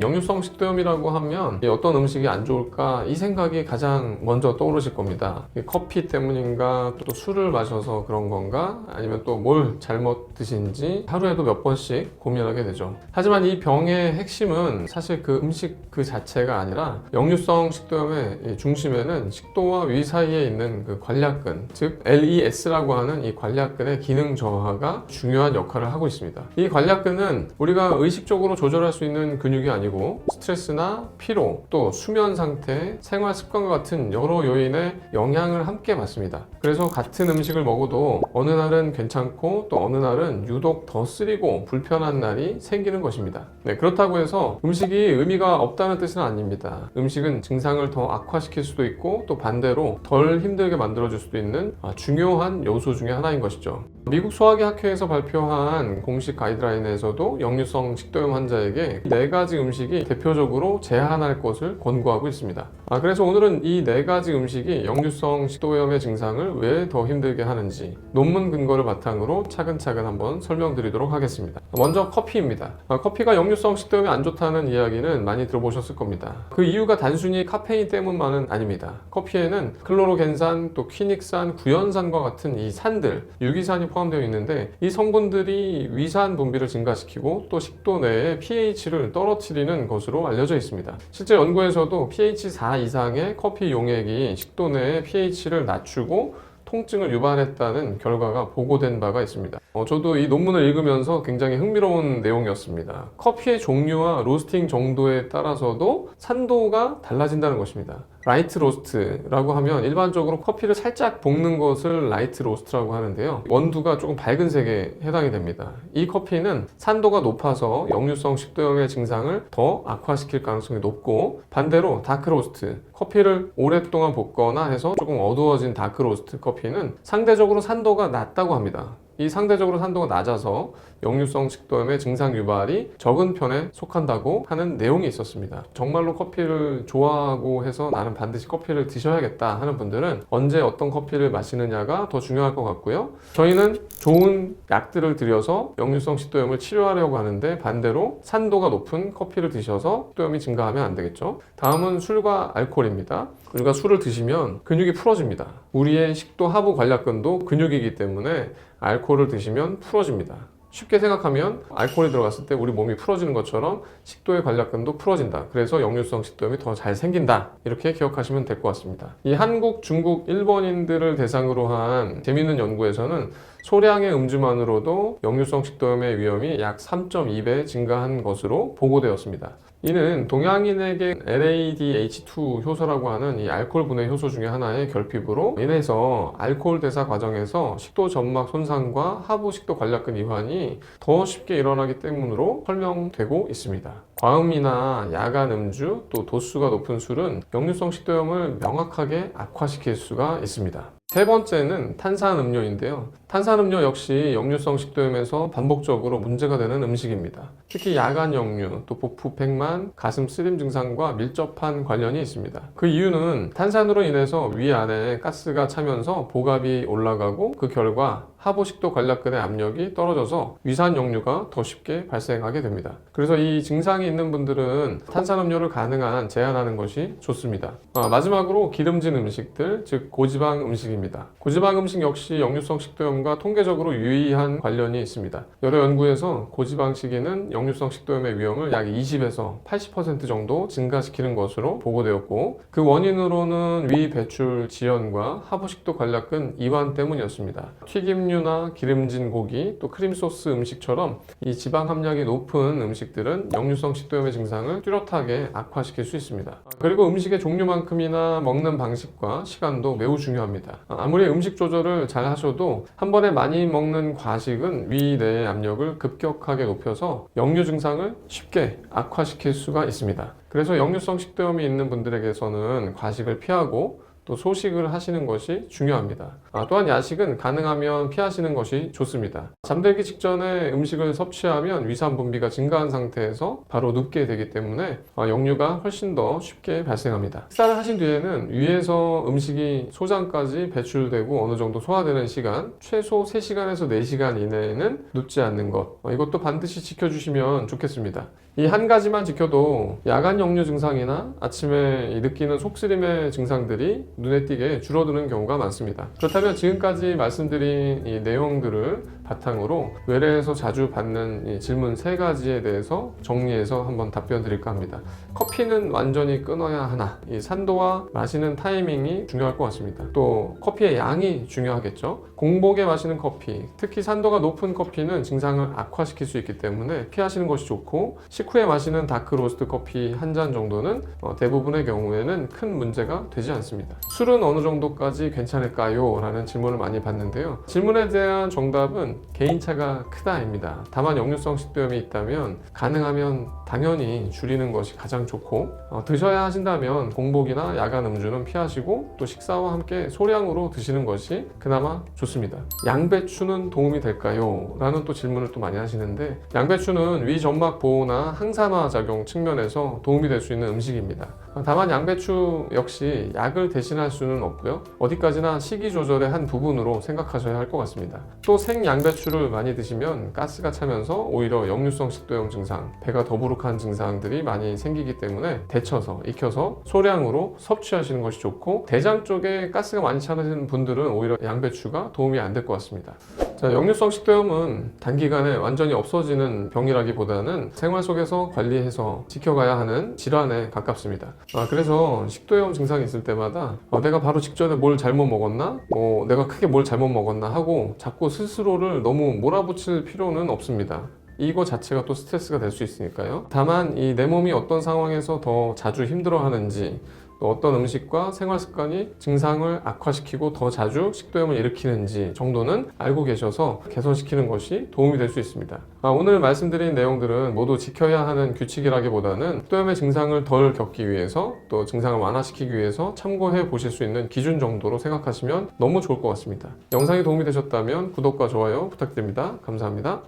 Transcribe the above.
역류성 식도염이라고 하면 어떤 음식이 안 좋을까 이 생각이 가장 먼저 떠오르실 겁니다. 커피 때문인가, 또 술을 마셔서 그런 건가, 아니면 또 뭘 잘못 드신지 하루에도 몇 번씩 고민하게 되죠. 하지만 이 병의 핵심은 사실 그 음식 그 자체가 아니라 역류성 식도염의 중심에는 식도와 위 사이에 있는 그 관략근, 즉 LES라고 하는 이 관략근의 기능 저하가 중요한 역할을 하고 있습니다. 이 관략근은 우리가 의식적으로 조절할 수 있는 근육이 아니고 스트레스나 피로, 또 수면 상태, 생활 습관과 같은 여러 요인의 영향을 함께 받습니다. 그래서 같은 음식을 먹어도 어느 날은 괜찮고 또 어느 날은 유독 더 쓰리고 불편한 날이 생기는 것입니다. 그렇다고 해서 음식이 의미가 없다는 뜻은 아닙니다. 음식은 증상을 더 악화시킬 수도 있고 또 반대로 덜 힘들게 만들어줄 수도 있는 중요한 요소 중에 하나인 것이죠. 미국 소화기 학회에서 발표한 공식 가이드라인에서도 역류성 식도염 환자에게 4가지 음식이 대표적으로 제한할 것을 권고하고 있습니다. 그래서 오늘은 이 4가지 음식이 역류성 식도염의 증상을 왜 더 힘들게 하는지 논문 근거를 바탕으로 차근차근 한번 설명드리도록 하겠습니다. 먼저 커피입니다. 커피가 역류성 식도염이 안 좋다는 이야기는 많이 들어보셨을 겁니다. 그 이유가 단순히 카페인 때문만은 아닙니다. 커피에는 클로로겐산, 또 퀴닉산, 구연산과 같은 이 산들, 유기산이 포함되어 있는데 이 성분들이 위산 분비를 증가시키고 또 식도 내의 pH를 떨어뜨리는 것으로 알려져 있습니다. 실제 연구에서도 pH 4 이상의 커피 용액이 식도 내의 pH를 낮추고 통증을 유발했다는 결과가 보고된 바가 있습니다. 저도 이 논문을 읽으면서 굉장히 흥미로운 내용이었습니다. 커피의 종류와 로스팅 정도에 따라서도 산도가 달라진다는 것입니다. 라이트 로스트라고 하면 일반적으로 커피를 살짝 볶는 것을 라이트 로스트라고 하는데요. 원두가 조금 밝은 색에 해당이 됩니다. 이 커피는 산도가 높아서 역류성 식도염의 증상을 더 악화시킬 가능성이 높고, 반대로 다크 로스트, 커피를 오랫동안 볶거나 해서 조금 어두워진 다크 로스트 커피는 상대적으로 산도가 낮다고 합니다. 이 상대적으로 산도가 낮아서 역류성 식도염의 증상 유발이 적은 편에 속한다고 하는 내용이 있었습니다. 정말로 커피를 좋아하고 해서 나는 반드시 커피를 드셔야겠다 하는 분들은 언제 어떤 커피를 마시느냐가 더 중요할 것 같고요. 저희는 좋은 약들을 들여서 역류성 식도염을 치료하려고 하는데 반대로 산도가 높은 커피를 드셔서 식도염이 증가하면 안 되겠죠. 다음은 술과 알코올입니다. 우리가 술을 드시면 근육이 풀어집니다. 우리의 식도 하부 관략근도 근육이기 때문에 알코올을 드시면 풀어집니다. 쉽게 생각하면 알코올이 들어갔을 때 우리 몸이 풀어지는 것처럼 식도의 관략근도 풀어진다. 그래서 역류성 식도염이 더 잘 생긴다. 이렇게 기억하시면 될 것 같습니다. 이 한국, 중국, 일본인들을 대상으로 한 재미있는 연구에서는 소량의 음주만으로도 역류성 식도염의 위험이 약 3.2배 증가한 것으로 보고되었습니다. 이는 동양인에게 NADH2 효소라고 하는 이 알코올 분해 효소 중에 하나의 결핍으로 인해서 알코올 대사 과정에서 식도 점막 손상과 하부 식도 관략근 이완이 더 쉽게 일어나기 때문으로 설명되고 있습니다. 과음이나 야간 음주, 또 도수가 높은 술은 역류성 식도염을 명확하게 악화시킬 수가 있습니다. 세 번째는 탄산음료인데요. 탄산음료 역시 역류성 식도염에서 반복적으로 문제가 되는 음식입니다. 특히 야간 역류, 또 복부 팽만, 가슴 쓰림 증상과 밀접한 관련이 있습니다. 그 이유는 탄산으로 인해서 위 안에 가스가 차면서 복압이 올라가고 그 결과 하부식도 관략근의 압력이 떨어져서 위산 역류가 더 쉽게 발생하게 됩니다. 그래서 이 증상이 있는 분들은 탄산음료를 가능한 제한하는 것이 좋습니다. 마지막으로 기름진 음식들, 즉 고지방 음식입니다. 고지방 음식 역시 역류성 식도염과 통계적으로 유의한 관련이 있습니다. 여러 연구에서 고지방 식이는 역류성 식도염의 위험을 약 20에서 80% 정도 증가시키는 것으로 보고되었고, 그 원인으로는 위 배출 지연과 하부식도 관략근 이완 때문이었습니다. 튀김류나 기름진 고기, 또 크림소스 음식처럼 이 지방 함량이 높은 음식들은 역류성 식도염의 증상을 뚜렷하게 악화시킬 수 있습니다. 그리고 음식의 종류만큼이나 먹는 방식과 시간도 매우 중요합니다. 아무리 음식 조절을 잘 하셔도 한 번에 많이 먹는 과식은 위 내의 압력을 급격하게 높여서 역류 증상을 쉽게 악화시킬 수가 있습니다. 그래서 역류성 식도염이 있는 분들에게서는 과식을 피하고 또 소식을 하시는 것이 중요합니다. 또한 야식은 가능하면 피하시는 것이 좋습니다. 잠들기 직전에 음식을 섭취하면 위산 분비가 증가한 상태에서 바로 눕게 되기 때문에 역류가 훨씬 더 쉽게 발생합니다. 식사를 하신 뒤에는 위에서 음식이 소장까지 배출되고 어느 정도 소화되는 시간, 최소 3시간에서 4시간 이내에는 눕지 않는 것, 이것도 반드시 지켜주시면 좋겠습니다. 이 한 가지만 지켜도 야간 역류 증상이나 아침에 느끼는 속쓰림의 증상들이 눈에 띄게 줄어드는 경우가 많습니다. 그렇다면 지금까지 말씀드린 이 내용들을 바탕으로 외래에서 자주 받는 이 질문 3가지에 대해서 정리해서 한번 답변 드릴까 합니다. 커피는 완전히 끊어야 하나? 이 산도와 마시는 타이밍이 중요할 것 같습니다. 또 커피의 양이 중요하겠죠. 공복에 마시는 커피, 특히 산도가 높은 커피는 증상을 악화시킬 수 있기 때문에 피하시는 것이 좋고, 식후에 마시는 다크 로스트 커피 한 잔 정도는 대부분의 경우에는 큰 문제가 되지 않습니다. 술은 어느 정도까지 괜찮을까요? 라는 질문을 많이 받는데요. 질문에 대한 정답은 개인차가 크다입니다. 다만 역류성 식도염이 있다면 가능하면 당연히 줄이는 것이 가장 좋고, 드셔야 하신다면 공복이나 야간 음주는 피하시고 또 식사와 함께 소량으로 드시는 것이 그나마 좋습니다. 양배추는 도움이 될까요? 라는 또 질문을 또 많이 하시는데, 양배추는 위점막 보호나 항산화 작용 측면에서 도움이 될 수 있는 음식입니다. 다만 양배추 역시 약을 대신할 수는 없고요. 어디까지나 식이 조절의 한 부분으로 생각하셔야 할 것 같습니다. 또 생양배추를 많이 드시면 가스가 차면서 오히려 역류성 식도염 증상, 배가 더부룩한 증상들이 많이 생기기 때문에 데쳐서, 익혀서 소량으로 섭취하시는 것이 좋고, 대장 쪽에 가스가 많이 차는 분들은 오히려 양배추가 도움이 안 될 것 같습니다. 자, 역류성 식도염은 단기간에 완전히 없어지는 병이라기보다는 생활 속에서 관리해서 지켜가야 하는 질환에 가깝습니다. 그래서 식도염 증상이 있을 때마다 내가 바로 직전에 뭘 잘못 먹었나? 내가 크게 뭘 잘못 먹었나? 하고 자꾸 스스로를 너무 몰아붙일 필요는 없습니다. 이거 자체가 또 스트레스가 될 수 있으니까요. 다만 이 내 몸이 어떤 상황에서 더 자주 힘들어하는지, 또 어떤 음식과 생활 습관이 증상을 악화시키고 더 자주 식도염을 일으키는지 정도는 알고 계셔서 개선시키는 것이 도움이 될 수 있습니다. 오늘 말씀드린 내용들은 모두 지켜야 하는 규칙이라기보다는 식도염의 증상을 덜 겪기 위해서, 또 증상을 완화시키기 위해서 참고해 보실 수 있는 기준 정도로 생각하시면 너무 좋을 것 같습니다. 영상이 도움이 되셨다면 구독과 좋아요 부탁드립니다. 감사합니다.